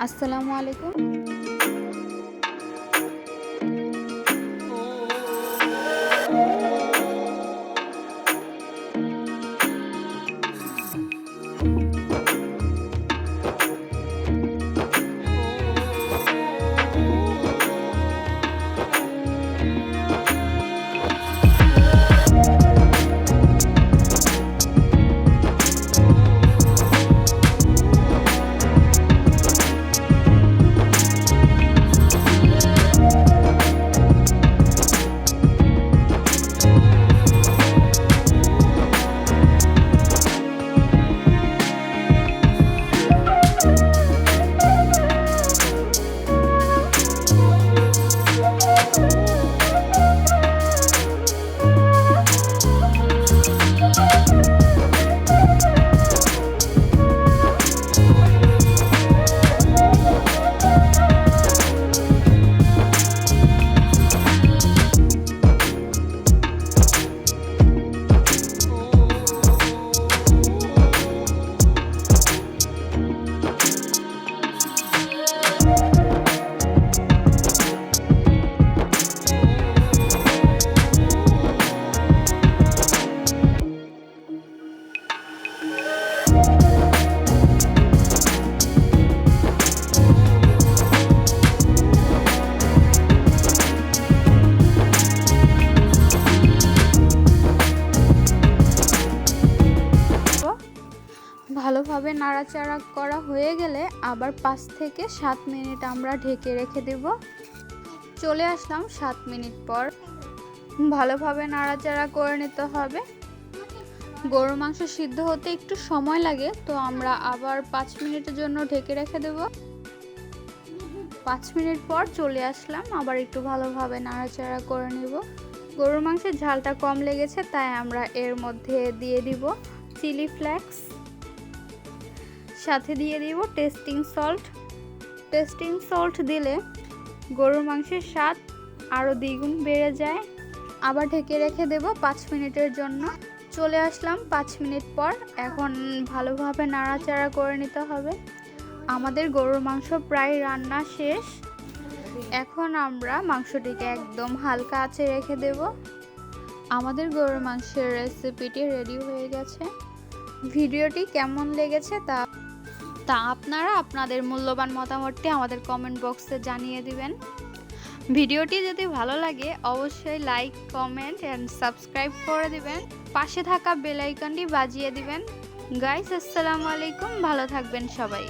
আসসালামু আলাইকুম। ভালোভাবে নাড়াচাড়া করা হয়ে গেলে আবার 5 থেকে 7 মিনিট আমরা ঢেকে রেখে দেব। চলে আসলাম 7 মিনিট পর। ভালোভাবে নাড়াচাড়া করে নিতে হবে। গরুর মাংস সিদ্ধ হতে একটু সময় লাগে, তো আমরা আবার 5 মিনিটের জন্য ঢেকে রেখে দেব। 5 মিনিট পর চলে আসলাম, আবার একটু ভালোভাবে নাড়াচাড়া করে নেব। গরুর মাংসের ঝালটা কম লেগেছে, তাই আমরা এর মধ্যে দিয়ে দিব চিলি ফ্লেক্স, সাথে দিয়ে দিব টেস্টিং সল্ট। টেস্টিং সল্ট দিলে গরুর মাংসের স্বাদ আরও দ্বিগুণ বেড়ে যায়। আবার ঢেকে রেখে দেব 5 মিনিটের জন্য। চলে আসলাম 5 মিনিট পর। এখন ভালোভাবে নাড়াচাড়া করে নিতে হবে। আমাদের গরুর মাংস প্রায় রান্না শেষ। এখন আমরা মাংসটিকে একদম হালকা আঁচে রেখে দেব। আমাদের গরুর মাংসের রেসিপিটি রেডি হয়ে গেছে। ভিডিওটি কেমন লেগেছে তা আপনারা আপনাদের মূল্যবান মতামতটি আমাদের কমেন্ট বক্সে জানিয়ে দিবেন। ভিডিওটি যদি ভালো লাগে অবশ্যই লাইক, কমেন্ট এন্ড সাবস্ক্রাইব করে দিবেন। পাশে থাকা বেল আইকনটি বাজিয়ে দিবেন। গাইস, আসসালামু আলাইকুম, ভালো থাকবেন সবাই।